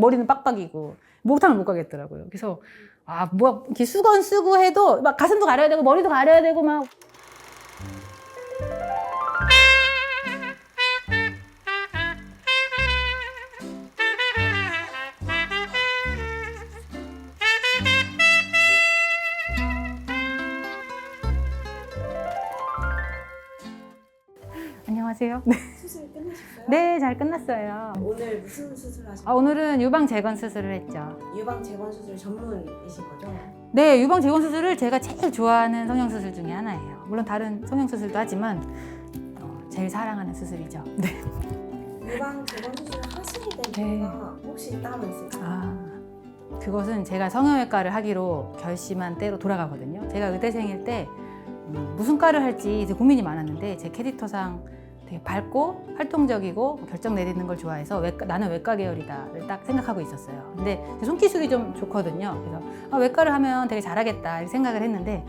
머리는 빡빡이고 목욕탕을 못 가겠더라고요. 그래서 뭐 이렇게 수건 쓰고 해도 막 가슴도 가려야 되고 머리도 가려야 되고 막. 안녕하세요. 네. 수술 끝나셨어요? 네, 잘 끝났어요. 오늘 무슨 수술 하셨어요? 오늘은 유방 재건 수술을 했죠. 유방 재건 수술 전문이신 거죠? 네, 유방 재건 수술을 제가 제일 좋아하는 성형 수술 중에 하나예요. 물론 다른 성형 수술도 하지만 제일 사랑하는 수술이죠. 네. 유방 재건 수술을 하시게 된 이유가 혹시 따로 있을까요? 그것은 제가 성형외과를 하기로 결심한 때로 돌아가거든요. 제가 의대생일 때 무슨 과를 할지 이제 고민이 많았는데 제 캐릭터상 되게 밝고 활동적이고 결정 내리는 걸 좋아해서 나는 외과 계열이다를 딱 생각하고 있었어요. 근데 제 손기술이 좀 좋거든요. 그래서 외과를 하면 되게 잘하겠다 이렇게 생각을 했는데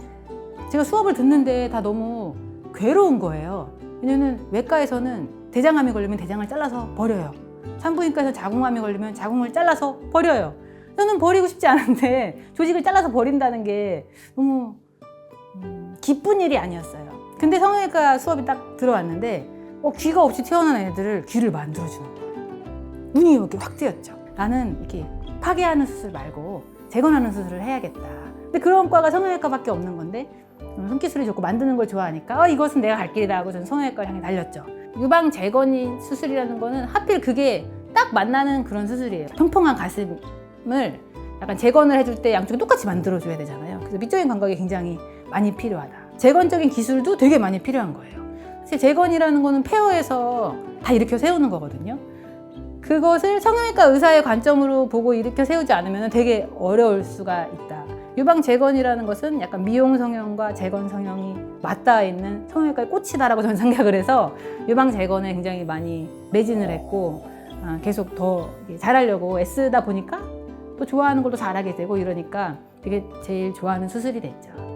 제가 수업을 듣는데 다 너무 괴로운 거예요. 왜냐면 외과에서는 대장암이 걸리면 대장을 잘라서 버려요. 산부인과에서 자궁암이 걸리면 자궁을 잘라서 버려요. 저는 버리고 싶지 않은데 조직을 잘라서 버린다는 게 너무 기쁜 일이 아니었어요. 근데 성형외과 수업이 딱 들어왔는데 귀가 없이 태어난 애들을 귀를 만들어주는 거예요. 눈이 이렇게 확 뜨였죠. 나는 이렇게 파괴하는 수술 말고 재건하는 수술을 해야겠다. 근데 그런 과가 성형외과밖에 없는 건데 손기술이 좋고 만드는 걸 좋아하니까 이것은 내가 갈 길이다 하고 저는 성형외과를 향해 달렸죠. 유방 재건이 수술이라는 거는 하필 그게 딱 만나는 그런 수술이에요. 평평한 가슴을 약간 재건을 해줄 때 양쪽이 똑같이 만들어줘야 되잖아요. 그래서 미적인 감각이 굉장히 많이 필요하다. 재건적인 기술도 되게 많이 필요한 거예요. 사실 재건이라는 거는 폐허에서 다 일으켜 세우는 거거든요. 그것을 성형외과 의사의 관점으로 보고 일으켜 세우지 않으면 되게 어려울 수가 있다. 유방 재건이라는 것은 약간 미용 성형과 재건 성형이 맞닿아 있는 성형외과의 꽃이다라고 저는 생각을 해서 유방 재건에 굉장히 많이 매진을 했고 계속 더 잘하려고 애쓰다 보니까 또 좋아하는 걸 또 잘하게 되고 이러니까 되게 제일 좋아하는 수술이 됐죠.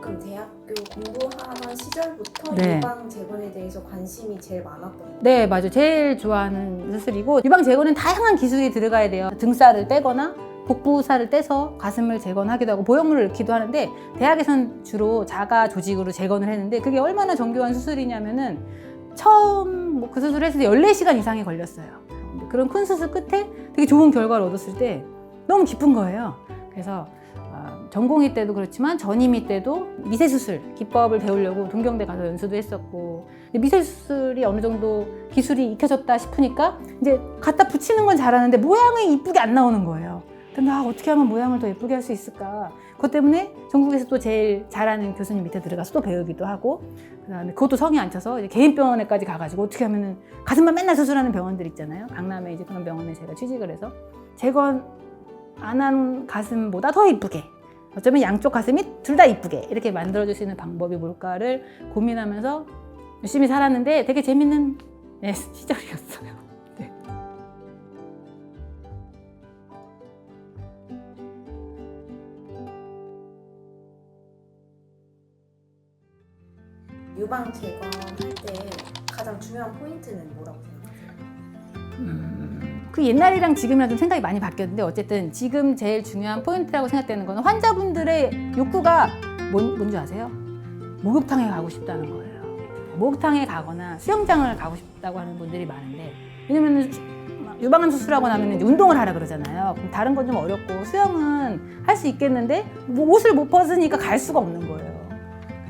그럼 대학교 공부하던 시절부터 네. 유방 재건에 대해서 관심이 제일 많았던 거예요? 네, 맞아요. 제일 좋아하는 수술이고 유방 재건은 다양한 기술이 들어가야 돼요. 등살을 떼거나 복부살을 떼서 가슴을 재건하기도 하고 보형물을 넣기도 하는데 대학에서는 주로 자가 조직으로 재건을 했는데 그게 얼마나 정교한 수술이냐면은 처음 그 수술을 했을 때 14시간 이상이 걸렸어요. 그런 큰 수술 끝에 되게 좋은 결과를 얻었을 때 너무 기쁜 거예요. 그래서 전공의 때도 그렇지만 전임의 때도 미세수술 기법을 배우려고 동경대 가서 연수도 했었고 미세수술이 어느 정도 기술이 익혀졌다 싶으니까 이제 갖다 붙이는 건 잘하는데 모양이 이쁘게 안 나오는 거예요. 근데 어떻게 하면 모양을 더 예쁘게 할 수 있을까? 그것 때문에 전국에서 또 제일 잘하는 교수님 밑에 들어가서 또 배우기도 하고 그다음에 그것도 성이 안 차서 이제 개인 병원에까지 가가지고 어떻게 하면은 가슴만 맨날 수술하는 병원들 있잖아요. 강남에 이제 그런 병원에 제가 취직을 해서 재건 안 한 가슴보다 더 이쁘게 어쩌면 양쪽 가슴이 둘 다 이쁘게 이렇게 만들어줄 수 있는 방법이 뭘까를 고민하면서 열심히 살았는데 되게 재밌는 시절이었어요. 네. 유방 재건할 때 가장 중요한 포인트는 뭐라고 생각하세요? 그 옛날이랑 지금이랑 좀 생각이 많이 바뀌었는데 어쨌든 지금 제일 중요한 포인트라고 생각되는 거는 환자분들의 욕구가 뭔지 아세요? 목욕탕에 가고 싶다는 거예요. 목욕탕에 가거나 수영장을 가고 싶다고 하는 분들이 많은데 왜냐면 유방암 수술하고 나면 이제 운동을 하라 그러잖아요. 그럼 다른 건 좀 어렵고 수영은 할 수 있겠는데 옷을 못 벗으니까 갈 수가 없는 거예요.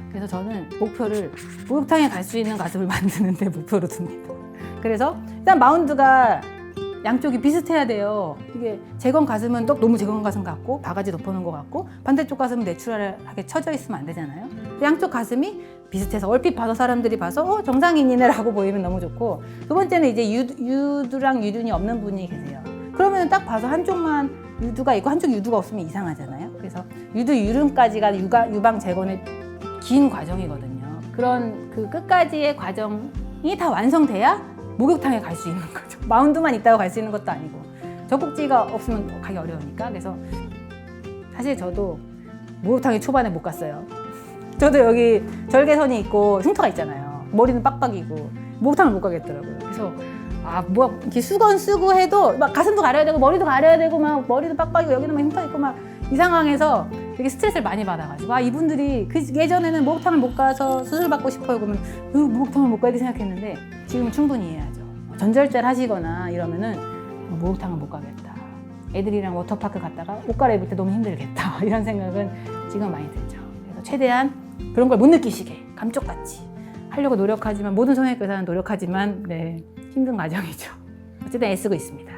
그래서 저는 목표를 목욕탕에 갈 수 있는 가슴을 만드는 데 목표로 둡니다. 그래서 일단 마운드가 양쪽이 비슷해야 돼요. 이게 재건 가슴은 너무 재건 가슴 같고 바가지 덮어놓은 것 같고 반대쪽 가슴은 내추럴하게 쳐져 있으면 안 되잖아요. 양쪽 가슴이 비슷해서 얼핏 봐서 사람들이 봐서 정상인이네라고 보이면 너무 좋고 두 번째는 이제 유두랑 유륜이 없는 분이 계세요. 그러면 딱 봐서 한쪽만 유두가 있고 한쪽 유두가 없으면 이상하잖아요. 그래서 유두 유륜까지가 유방 재건의 긴 과정이거든요. 그런 그 끝까지의 과정이 다 완성돼야 목욕탕에 갈 수 있는 거죠. 마운드만 있다고 갈 수 있는 것도 아니고 젖꼭지가 없으면 가기 어려우니까. 그래서 사실 저도 목욕탕에 초반에 못 갔어요. 저도 여기 절개선이 있고 흉터가 있잖아요. 머리는 빡빡이고 목욕탕을 못 가겠더라고요. 그래서 뭐 이렇게 수건 쓰고 해도 막 가슴도 가려야 되고 머리도 가려야 되고 막 머리도 빡빡이고 여기는 막 흉터 있고 막 이 상황에서 되게 스트레스를 많이 받아가지고 이분들이 예전에는 목욕탕을 못 가서 수술 받고 싶어요 그러면 목욕탕을 못 가야 돼 생각했는데 지금은 충분히 이해하죠. 전절제를 하시거나 이러면은 목욕탕을 못 가겠다. 애들이랑 워터파크 갔다가 옷 갈아입을 때 너무 힘들겠다. 이런 생각은 지금 많이 들죠. 그래서 최대한 그런 걸 못 느끼시게 감쪽같이 하려고 노력하지만 모든 성형외과 의사는 노력하지만 네, 힘든 과정이죠. 어쨌든 애쓰고 있습니다.